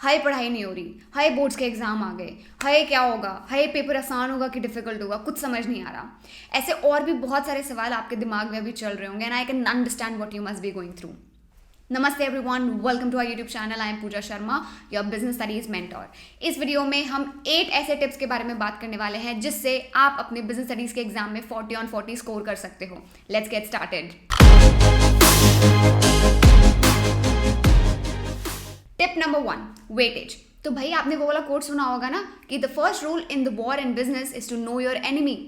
हाय पढ़ाई नहीं हो रही, हाय बोर्ड्स के एग्जाम आ गए, हाय क्या होगा, हाय पेपर आसान होगा कि डिफिकल्ट होगा, कुछ समझ नहीं आ रहा। ऐसे और भी बहुत सारे सवाल आपके दिमाग में अभी चल रहे होंगे and I can understand what you must be going through. नमस्ते everyone, welcome to our YouTube channel. I am Pooja Sharma, your business studies mentor. इस वीडियो में हम 8 ऐसे टिप्स के बारे में बात करने वाले हैं जिससे आप अपने बिजनेस स्टडीज के एग्जाम में 40 on 40 स्कोर कर सकते हो। Let's get started. Tip number 1, weightage. तो भाई आपने वो वाला कोट सुना होगा ना कि the first rule in the war and business is to know your enemy.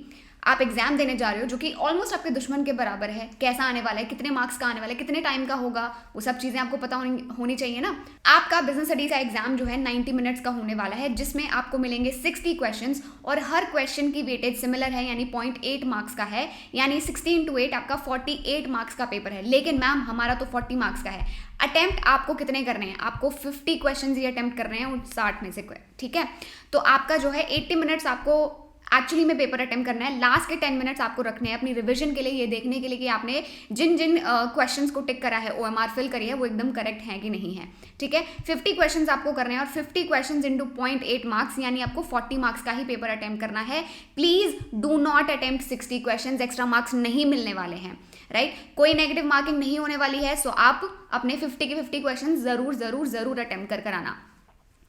आप एग्जाम देने जा रहे हो जो कि ऑलमोस्ट आपके दुश्मन के बराबर है, कैसा आने वाला है, कितने मार्क्स का आने वाला है, कितने टाइम का होगा, वो सब चीजें आपको पता होनी चाहिए ना। आपका बिजनेस स्टडीज का एग्जाम जो है 90 मिनट्स का होने वाला है, जिसमें आपको मिलेंगे 60 क्वेश्चंस और हर क्वेश्चन की वेटेज सिमिलर है, यानी 0.8 मार्क्स का है, यानी 60 into 8 आपका 48 मार्क्स का पेपर है। लेकिन मैम हमारा तो 40 मार्क्स का है। अटेम्प्ट आपको कितने करने हैं? आपको 50 क्वेश्चन ही अटेम्प्ट करने हैं 60 में से, ठीक है। तो आपका जो है 80 मिनट्स आपको एक्चुअली में पेपर अटेम्प्ट करना है। लास्ट के 10 मिनट्स आपको रखने हैं अपनी रिवीजन के लिए, ये देखने के लिए कि आपने जिन जिन क्वेश्चंस को टिक करा है, OMR फिल करी है, वो एकदम करेक्ट है कि नहीं है, ठीक है। 50 क्वेश्चंस आपको करने हैं और 50 क्वेश्चंस इंटू 0.8 मार्क्स, यानी आपको 40 मार्क्स का ही पेपर अटेम्प्ट करना है। Please do not attempt 60 questions, extra marks नहीं मिलने वाले हैं, राइट। कोई नेगेटिव मार्किंग नहीं होने वाली है। सो आप अपने 50 के 50 क्वेश्चन जरूर अटेम्प्ट कर कराना।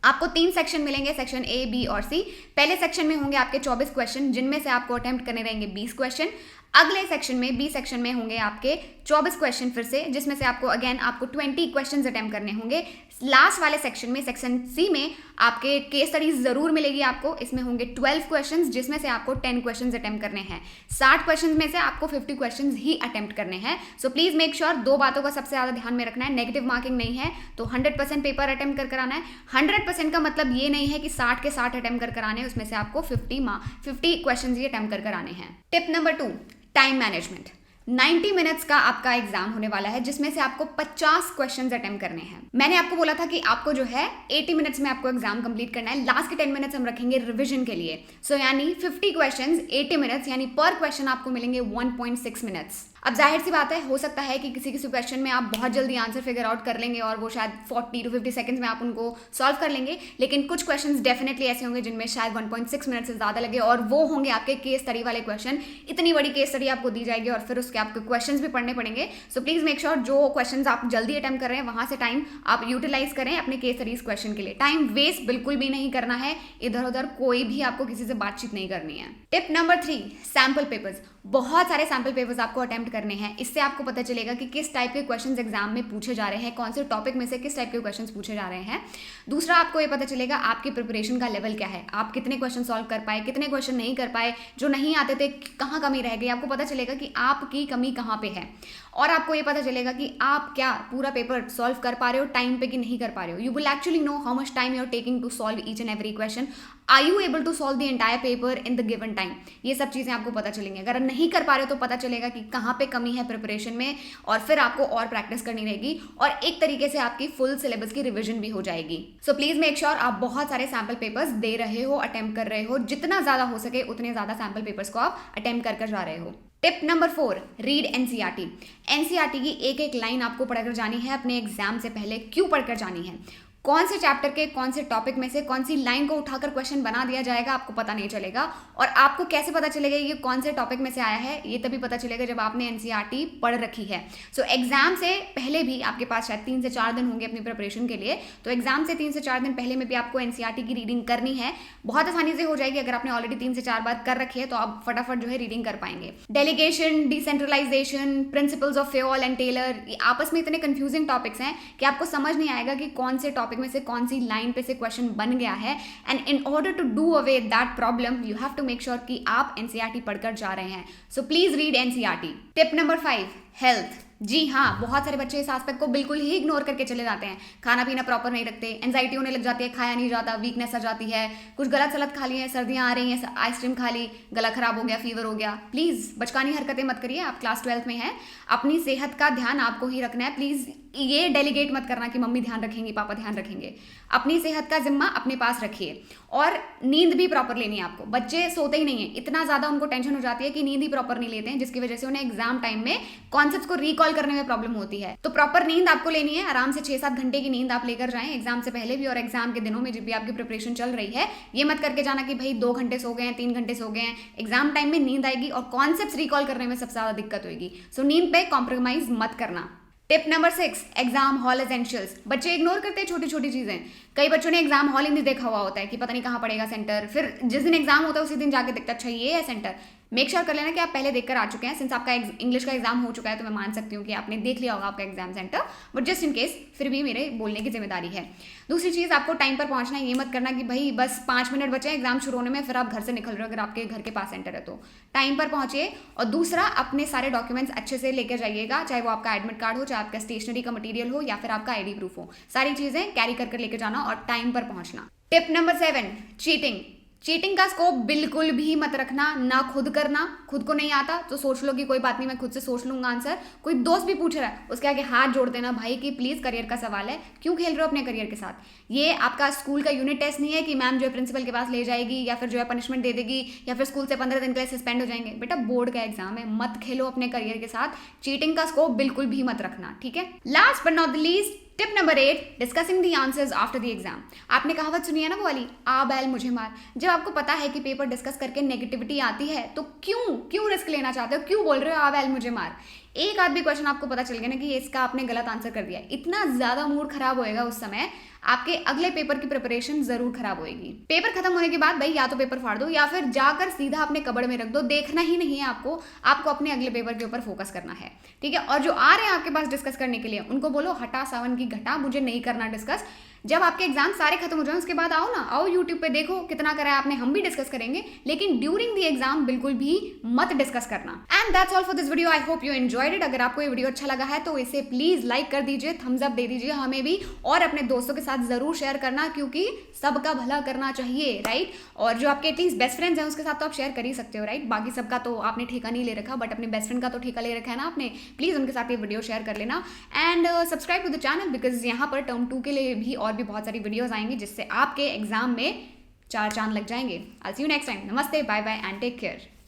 आपको 3 सेक्शन मिलेंगे, सेक्शन A, B और C। पहले सेक्शन में होंगे आपके 24 क्वेश्चन, जिनमें से आपको अटेम्प्ट करने रहेंगे 20 क्वेश्चन। अगले सेक्शन में B सेक्शन में होंगे आपके 24 क्वेश्चन फिर से, जिसमें से आपको 20 क्वेश्चन अटेम्प्ट करने होंगे। लास्ट वाले सेक्शन में, सेक्शन C में, आपके केस स्टडीज जरूर मिलेगी आपको। इसमें होंगे 12 क्वेश्चंस, जिसमें से आपको 10 क्वेश्चंस अटेम्प्ट करने हैं। 60 क्वेश्चंस में से आपको 50 क्वेश्चंस ही अटेम्प्ट करने हैं। सो प्लीज मेक श्योर 2 बातों का सबसे ज्यादा ध्यान में रखना है। नेगेटिव मार्किंग नहीं है, तो 100% पेपर अटेम्प्ट कर कराना है। 100% का मतलब ये नहीं है कि 60 के 60 अटेम्प्ट कर कराने हैं, उसमें से आपको 50 क्वेश्चंस ही अटेम्प्ट कर कराने हैं। Tip number 2, time management. 90 minutes का आपका एग्जाम होने वाला है, जिसमें से आपको 50 क्वेश्चंस अटेम्प्ट करने हैं। मैंने आपको बोला था कि आपको जो है 80 मिनट्स में आपको एग्जाम कंप्लीट करना है। लास्ट के 10 मिनट्स हम रखेंगे रिवीजन के लिए। सो यानी 50 क्वेश्चंस 80 मिनट्स, यानी पर क्वेश्चन आपको मिलेंगे 1.6 मिनट्स। अब जाहिर सी बात है, हो सकता है कि किसी किसी क्वेश्चन में आप बहुत जल्दी आंसर फिगर आउट कर लेंगे और वो शायद 40 to 50 सेकंड्स में आप उनको सॉल्व कर लेंगे। लेकिन कुछ क्वेश्चंस डेफिनेटली ऐसे होंगे जिनमें शायद 1.6 मिनट से ज़्यादा लगे, और वो होंगे आपके केस स्टडी वाले क्वेश्चन। इतनी बड़ी केस स्टडी आपको दी जाएगी और फिर उसके आपके क्वेश्चंस भी पढ़ने पड़ेंगे। सो प्लीज़ मेक श्योर जो क्वेश्चंस आप जल्दी अटेम्प्ट कर रहे हैं वहाँ से टाइम आप यूटिलाइज करें अपने केस स्टडीज क्वेश्चन के लिए। टाइम वेस्ट बिल्कुल भी नहीं करना है, इधर उधर कोई भी आपको किसी से बातचीत नहीं करनी है। Tip number 3, sample papers. बहुत सारे सैम्पल पेपर्स आपको अटेम्प्ट करने हैं। इससे आपको पता चलेगा कि किस टाइप के क्वेश्चंस एग्जाम में पूछे जा रहे हैं, कौन से टॉपिक में से किस टाइप के क्वेश्चंस पूछे जा रहे हैं। दूसरा, आपको ये पता चलेगा आपकी प्रिपरेशन का लेवल क्या है, आप कितने क्वेश्चन सॉल्व कर पाए, कितने क्वेश्चन नहीं कर पाए, जो नहीं आते थे कहाँ कमी रह गई। आपको पता चलेगा कि आपकी कमी कहाँ पे है, और आपको ये पता चलेगा कि आप क्या पूरा पेपर सॉल्व कर पा रहे हो टाइम पे कि नहीं कर पा रहे हो। You will actually know how much time you are taking to solve each and every question. Are you able to solve the entire paper in the given time. ये सब चीज़ें आपको पता चलेंगी। अगर नहीं कर पा रहे हो तो पता चलेगा कि कहाँ पे कमी है प्रिपरेशन में, और फिर आपको और प्रैक्टिस करनी रहेगी, और एक तरीके से आपकी फुल सिलेबस की रिविजन भी हो जाएगी। सो प्लीज मेक श्योर आप बहुत सारे सैम्पल पेपर्स दे रहे हो, अटेम्प्ट कर रहे हो। जितना ज़्यादा हो सके उतने ज़्यादा सैम्पल पेपर्स को आप अटेम्प्ट कर जा रहे हो। Tip number 4, read NCERT। NCERT की एक एक लाइन आपको पढ़कर जानी है अपने एग्जाम से पहले। क्यों पढ़कर जानी है? कौन से चैप्टर के कौन से टॉपिक में से कौन सी लाइन को उठाकर क्वेश्चन बना दिया जाएगा आपको पता नहीं चलेगा। और आपको कैसे पता चलेगा ये कौन से टॉपिक में से आया है? ये तभी पता चलेगा जब आपने NCERT पढ़ रखी है। सो एग्जाम से पहले भी आपके पास शायद 3 से 4 दिन होंगे अपनी प्रिपरेशन के लिए, तो एग्जाम से 3 से 4 दिन पहले में भी आपको NCERT की रीडिंग करनी है। बहुत आसानी से हो जाएगी। अगर आपने ऑलरेडी 3 से 4 बार कर रखी है तो आप फटाफट जो है रीडिंग कर पाएंगे। Delegation, decentralisation, principles of Fayol and Taylor, आपस में इतने कंफ्यूजिंग टॉपिक्स हैं कि आपको समझ नहीं आएगा कि कौन से टॉपिक में से कौन सी लाइन पे से क्वेश्चन बन गया है। And in order to do away that problem you have to make sure कि आप NCERT पढ़कर जा रहे हैं। So please read NCERT। Tip number 5, health. जी हाँ, बहुत सारे बच्चे इस एस्पेक्ट को बिल्कुल ही इग्नोर करके चले जाते हैं। खाना पीना प्रॉपर नहीं रखते, एंजाइटी होने लग जाती है, खाया नहीं जाता, वीकनेस आ जाती है, कुछ गलत सलत खा लिए, सर्दियाँ आ रही हैं, आइसक्रीम खा ली, गला खराब हो गया, फीवर हो गया। प्लीज़ बचकानी हरकतें मत करिए। आप क्लास 12th में हैं, अपनी सेहत का ध्यान आपको ही रखना है। प्लीज़ ये डेलीगेट मत करना कि मम्मी ध्यान रखेंगी, पापा ध्यान रखेंगे। अपनी सेहत का जिम्मा अपने पास रखिए, और नींद भी प्रॉपर लेनी है आपको। बच्चे सोते ही नहीं है, इतना ज़्यादा उनको टेंशन हो जाती है कि नींद ही प्रॉपर नहीं लेते हैं, जिसकी वजह से उन्हें एग्जाम टाइम में कॉन्सेप्ट्स को रिकॉल रिकॉल करने में प्रॉब्लम होती है। तो प्रॉपर नींद आपको लेनी है, आराम से 6-7 घंटे की नींद आप लेकर जाएं एग्जाम से पहले भी और एग्जाम के दिनों में जब भी आपकी प्रिपरेशन चल रही है। ये मत करके जाना कि भाई 2 घंटे सो गए हैं, 3 घंटे सो गए हैं। एग्जाम टाइम में नींद आएगी और कॉन्सेप्ट्स रिकॉल करने में सबसे ज्यादा दिक्कत होगी। सो नींद पे कॉम्प्रोमाइज मत करना। Tip number 6, exam hall essentials. बच्चे इग्नोर करते हैं छोटी छोटी चीजें। कई बच्चों ने एग्जाम हॉल ही नहीं देखा हुआ होता है कि पता नहीं कहाँ पड़ेगा सेंटर, फिर जिस दिन एग्जाम होता है उसी दिन जाके देखता अच्छा ये है सेंटर। मेक श्योर कर लेना कि आप पहले देखकर आ चुके हैं। सिंस आपका इंग्लिश का एग्जाम हो चुका है तो मैं मान सकती हूँ कि आपने देख लिया होगा आपका exam centre, but just in case फिर भी मेरे बोलने की जिम्मेदारी है। दूसरी चीज, आपको टाइम पर पहुंचना है। ये मत करना कि भाई बस 5 मिनट बचे हैं एग्जाम शुरू होने में, फिर आप घर से निकल रहे हो। अगर आपके घर के पास सेंटर है तो टाइम पर पहुंचिए। और दूसरा, अपने सारे डॉक्यूमेंट्स अच्छे से लेकर जाइएगा, चाहे वो आपका एडमिट कार्ड हो, चाहे आपका स्टेशनरी का मटीरियल हो या फिर आपका आईडी प्रूफ हो। सारी चीजें कैरी करके लेकर जाना और टाइम पर पहुंचना। Tip number 7, cheating. चीटिंग का स्कोप बिल्कुल भी मत रखना, ना खुद करना। खुद को नहीं आता तो सोच लो कि कोई बात नहीं, मैं खुद से सोच लूंगा आंसर। कोई दोस्त भी पूछ रहा है उसके आगे हाथ जोड़ देना भाई कि प्लीज करियर का सवाल है, क्यों खेल रहे हो अपने करियर के साथ। ये आपका स्कूल का यूनिट टेस्ट नहीं है कि मैम जो है प्रिंसिपल के पास ले जाएगी या फिर जो है पनिशमेंट दे देगी या फिर स्कूल से 15 दिन के लिए सस्पेंड हो जाएंगे। बेटा बोर्ड का एग्जाम है, मत खेलो अपने करियर के साथ। चीटिंग का स्कोप बिल्कुल भी मत रखना, ठीक है। Last but not the least, tip number 8, discussing the answers after the exam. आपने कहावत सुनी है ना वो वाली, आ बैल मुझे मार। जब आपको पता है कि पेपर डिस्कस करके नेगेटिविटी आती है तो क्यों रिस्क लेना चाहते हो, क्यों बोल रहे हो आ बैल मुझे मार। एक आध भी क्वेश्चन आपको पता चल गया ना कि इसका आपने गलत आंसर कर दिया, इतना ज्यादा मूड खराब होएगा उस समय, आपके अगले पेपर की प्रिपरेशन जरूर खराब होएगी। पेपर खत्म होने के बाद भाई या तो पेपर फाड़ दो या फिर जाकर सीधा अपने कबड़ में रख दो। देखना ही नहीं है आपको अपने अगले पेपर के ऊपर फोकस करना है, ठीक है। और जो आ रहे हैं आपके पास डिस्कस करने के लिए उनको बोलो हटा सावन की घटा, मुझे नहीं करना डिस्कस। जब आपके एग्जाम सारे खत्म हो जाए उसके बाद आओ ना, आओ यूट्यूब पे देखो कितना करा है आपने, हम भी डिस्कस करेंगे, लेकिन ड्यूरिंग द एग्जाम बिल्कुल भी मत डिस्कस करना। And that's all for this video. I hope you enjoyed it. अगर आपको ये वीडियो अच्छा लगा है तो इसे प्लीज लाइक कर दीजिए, थम्स अप दे दीजिए हमें भी, और अपने दोस्तों के साथ जरूर शेयर करना क्योंकि सबका भला करना चाहिए, राइट। और जो आपके एटलीस्ट बेस्ट फ्रेंड्स हैं उसके साथ तो आप शेयर कर ही सकते हो, राइट। बाकी सबका तो आपने ठेका नहीं ले रखा, बट अपने बेस्ट फ्रेंड का तो ठेका ले रखा है ना आपने। प्लीज उनके साथ ये वीडियो शेयर कर लेना and subscribe to the channel because यहाँ पर टर्म 2 के लिए भी और भी बहुत सारी वीडियोस आएंगी जिससे आपके एग्जाम में 4 चांद लग जाएंगे। I see you next time. नमस्ते, bye bye and take care.